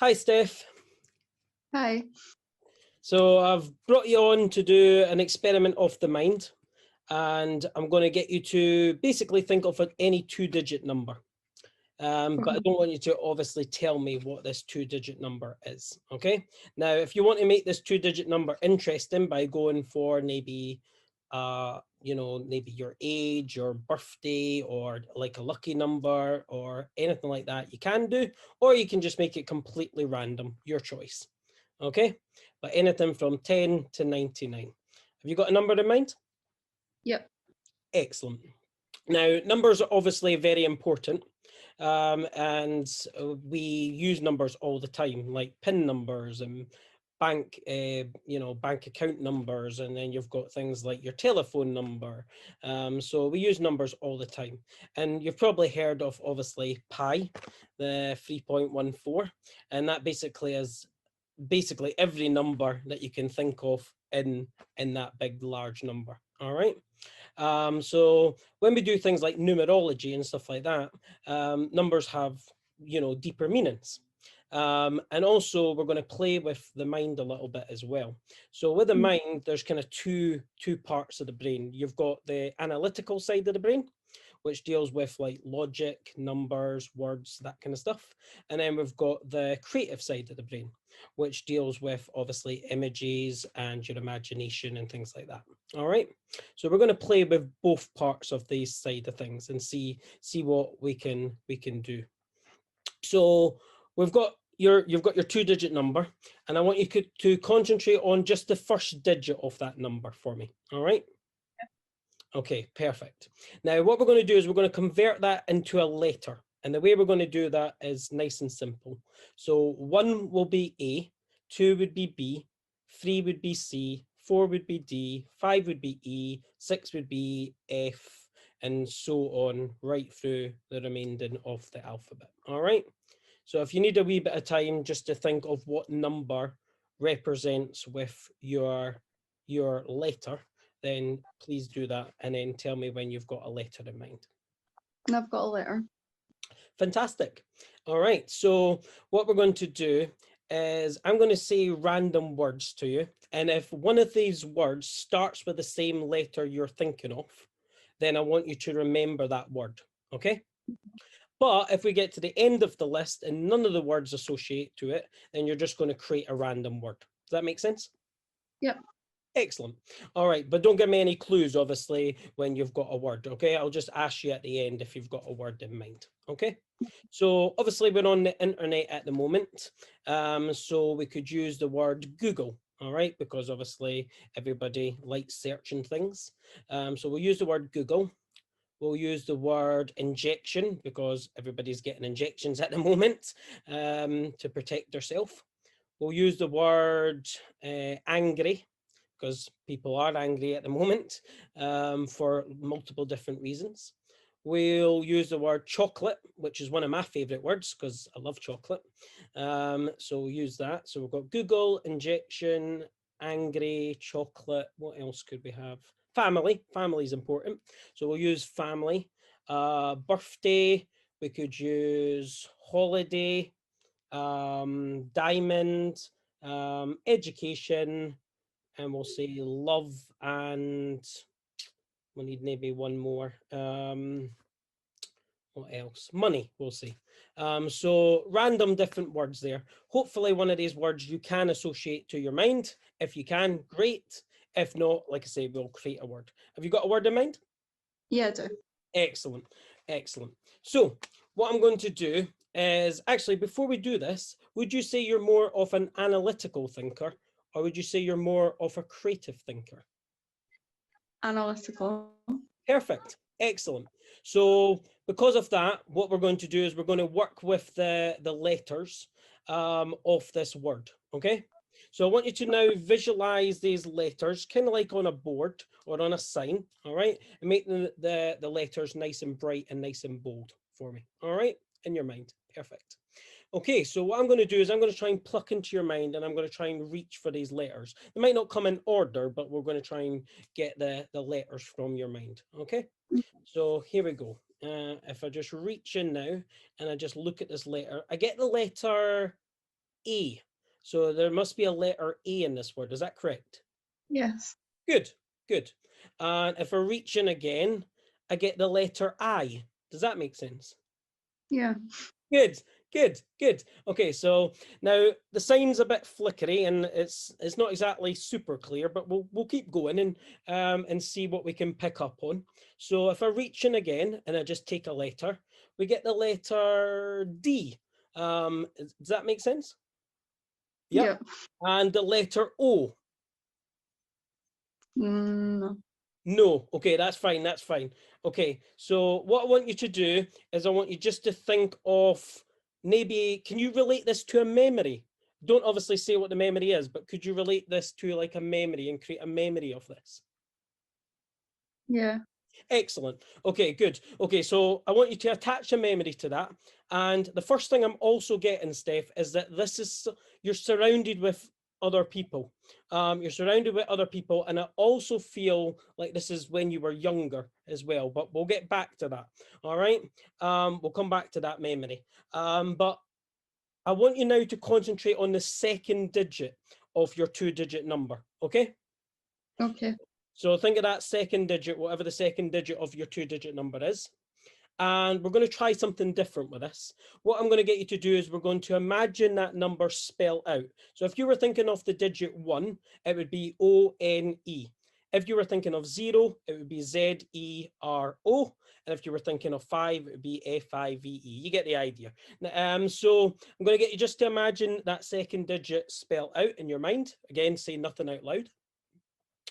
Hi, Steph. Hi. So I've brought you on to do an experiment of the mind, and I'm going to get you to basically think of any two-digit number. But I don't want you to obviously tell me what this two-digit number is, okay? Now, if you want to make this two-digit number interesting by going for maybe, maybe your age, your birthday, or like a lucky number or anything like that, you can do, or you can just make it completely random, your choice, okay? But anything from 10 to 99. Have you got a number in mind? Yep. Excellent. Now, numbers are obviously very important, and we use numbers all the time, like PIN numbers and bank account numbers, and then you've got things like your telephone number. So we use numbers all the time, and you've probably heard of obviously pi, the 3.14, and that basically is every number that you can think of in that big large number. All right. So when we do things like numerology and stuff like that, numbers have, deeper meanings. And also we're going to play with the mind a little bit as well. So with the mind, there's kind of two parts of the brain. You've got the analytical side of the brain, which deals with like logic, numbers, words, that kind of stuff. And then we've got the creative side of the brain, which deals with obviously images and your imagination and things like that. All right. So we're going to play with both parts of these side of things and see what we can do. So you've got your two-digit number, and I want you to concentrate on just the first digit of that number for me. All right. Okay, perfect. Now, what we're going to do is we're going to convert that into a letter. And the way we're going to do that is nice and simple. So 1 will be A, 2 would be B, 3 would be C, 4 would be D, 5 would be E, 6 would be F, and so on, right through the remainder of the alphabet. All right. So if you need a wee bit of time just to think of what number represents with your letter, then please do that, and then tell me when you've got a letter in mind. And I've got a letter. Fantastic. All right, so what we're going to do is I'm going to say random words to you, and if one of these words starts with the same letter you're thinking of, then I want you to remember that word, okay? But if we get to the end of the list and none of the words associate to it, then you're just going to create a random word. Does that make sense? Yep. Excellent. All right, but don't give me any clues, obviously, when you've got a word, okay? I'll just ask you at the end if you've got a word in mind, okay? So obviously we're on the internet at the moment, so we could use the word Google, all right? Because obviously everybody likes searching things. So we'll use the word Google. We'll use the word injection because everybody's getting injections at the moment to protect themselves. We'll use the word angry, because people are angry at the moment for multiple different reasons. We'll use the word chocolate, which is one of my favorite words because I love chocolate. So we'll use that. So we've got Google, injection, angry, chocolate. What else could we have? Family. Family is important. So we'll use family. Birthday. We could use holiday, diamond, education, and we'll say love, and we need maybe one more. What else? Money, we'll see. So random different words there. Hopefully one of these words you can associate to your mind. If you can, great. If not, like I say, we'll create a word. Have you got a word in mind? Yeah, I do. Excellent. Excellent. So what I'm going to do is, actually, before we do this, would you say you're more of an analytical thinker, or would you say you're more of a creative thinker? Analytical. Perfect. Excellent. So because of that, what we're going to do is we're going to work with the letters of this word. Okay. So I want you to now visualize these letters kind of like on a board or on a sign. All right. And make the letters nice and bright and nice and bold for me. All right. In your mind. Perfect. Okay, so what I'm going to do is I'm going to try and pluck into your mind, and I'm going to try and reach for these letters. They might not come in order, but we're going to try and get the letters from your mind. Okay, so here we go. If I just reach in now and I just look at this letter, I get the letter A. So there must be a letter A in this word. Is that correct? Yes. Good, good. And if I reach in again, I get the letter I. Does that make sense? Yeah. Good, good, good. Okay, so now the sign's a bit flickery and it's not exactly super clear, but we'll keep going and see what we can pick up on. So if I reach in again and I just take a letter, we get the letter D. Does that make sense? Yep. Yep. And the letter O. No. No, okay, that's fine, that's fine. Okay, so what I want you to do is I want you just to think of maybe, can you relate this to a memory? Don't obviously say what the memory is, but could you relate this to like a memory and create a memory of this? Yeah. Excellent. Okay, good. Okay, so I want you to attach a memory to that. And the first thing I'm also getting, Steph, is that this is, you're surrounded with other people. You're surrounded with other people. And I also feel like this is when you were younger as well, but we'll get back to that. All right. We'll come back to that memory. But I want you now to concentrate on the second digit of your 2-digit number. Okay. Okay. So think of that second digit, whatever the second digit of your 2-digit number is. And we're going to try something different with this. What I'm going to get you to do is we're going to imagine that number spell out. So if you were thinking of the digit 1, it would be O-N-E. If you were thinking of 0, it would be Z-E-R-O. And if you were thinking of 5, it would be F-I-V-E. You get the idea. So I'm going to get you just to imagine that second digit spell out in your mind. Again, say nothing out loud.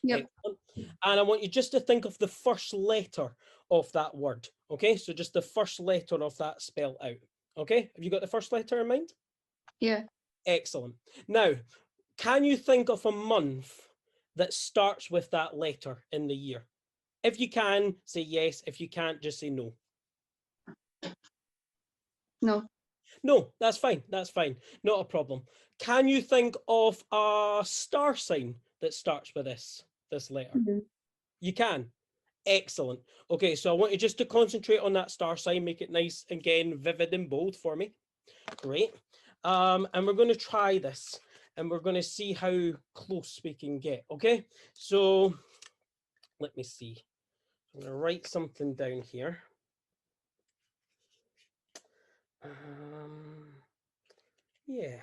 Yep. Excellent. And I want you just to think of the first letter of that word. Okay, so just the first letter of that spell out. Okay, have you got the first letter in mind? Yeah. Excellent. Now, can you think of a month that starts with that letter in the year? If you can, say yes. If you can't, just say no. No. No, that's fine. That's fine. Not a problem. Can you think of a star sign that starts with this letter? Mhm. You can. Excellent. Okay, so I want you just to concentrate on that star sign, make it nice, again, vivid and bold for me. Great. And we're going to try this and we're going to see how close we can get. Okay, so let me see. I'm going to write something down here. Yeah.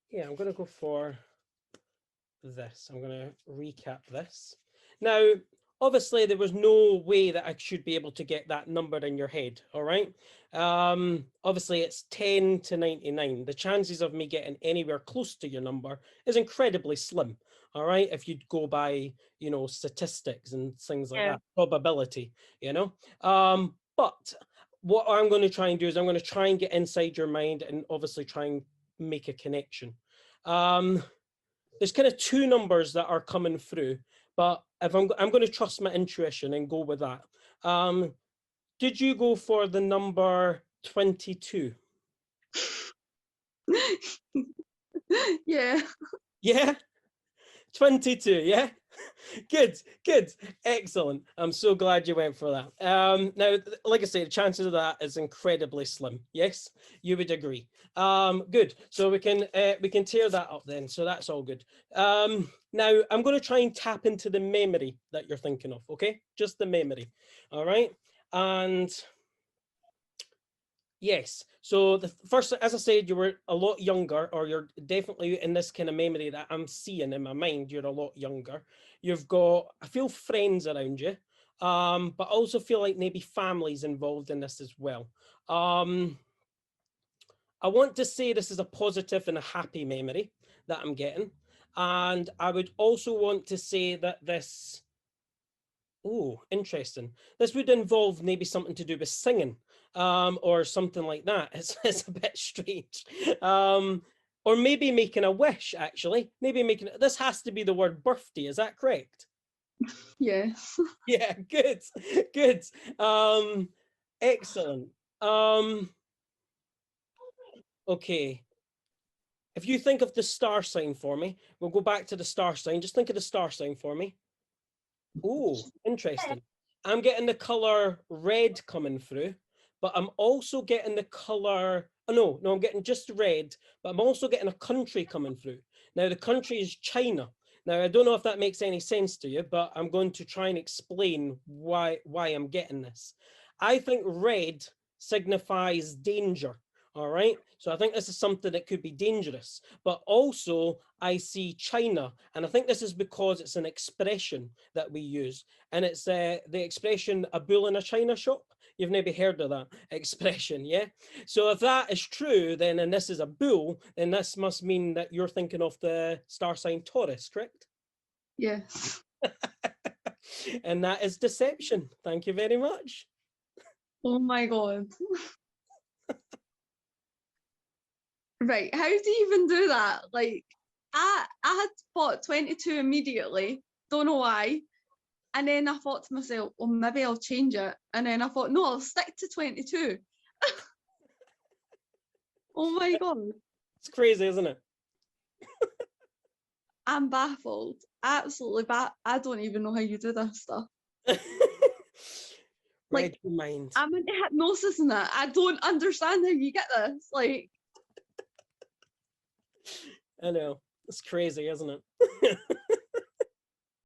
Yeah, I'm going to go for this. I'm going to recap this. Now, obviously, there was no way that I should be able to get that number in your head, all right? Obviously, it's 10 to 99. The chances of me getting anywhere close to your number is incredibly slim, all right? If you'd go by, statistics and things like that, probability, But what I'm going to try and do is I'm going to try and get inside your mind and obviously try and make a connection. There's kind of two numbers that are coming through, but if I'm going to trust my intuition and go with that. Did you go for the number 22? Yeah. Yeah, 22. Yeah, good, good, excellent. I'm so glad you went for that. Now, like I say, the chances of that is incredibly slim. Yes, you would agree. Good. So we can tear that up then. So that's all good. Now I'm going to try and tap into the memory that you're thinking of. Okay, just the memory. All right, and yes. So the first, as I said, you were a lot younger, or you're definitely in this kind of memory that I'm seeing in my mind. You're a lot younger. You've got, I feel friends around you, but I also feel like maybe families involved in this as well. I want to say this is a positive and a happy memory that I'm getting. And I would also want to say that this, oh, interesting. This would involve maybe something to do with singing, or something like that. It's a bit strange. Or maybe making a wish, actually. Maybe making, this has to be the word birthday. Is that correct? Yeah. Yeah, good, good. Excellent. Okay. If you think of the star sign for me, we'll go back to the star sign. Just think of the star sign for me. Oh, interesting. I'm getting the color red coming through, but I'm also getting the color Oh, no, I'm getting just red, but I'm also getting a country coming through. Now, the country is China. Now, I don't know if that makes any sense to you, but I'm going to try and explain why I'm getting this. I think red signifies danger. All right. So I think this is something that could be dangerous. But also, I see China. And I think this is because it's an expression that we use. And it's the expression, a bull in a China shop. You've maybe heard of that expression, yeah? So if that is true, then and this is a bull, then this must mean that you're thinking of the star sign Taurus, correct? Yes. And that is deception. Thank you very much. Oh my God. Right. How do you even do that? Like, I had thought 22 immediately. Don't know why. And then I thought to myself, well, maybe I'll change it. And then I thought, no, I'll stick to 22. Oh my God. It's crazy, isn't it? I'm baffled. Absolutely I don't even know how you do this stuff. Read your mind. I'm into hypnosis and that. I don't understand how you get this. Like, I know. It's crazy, isn't it?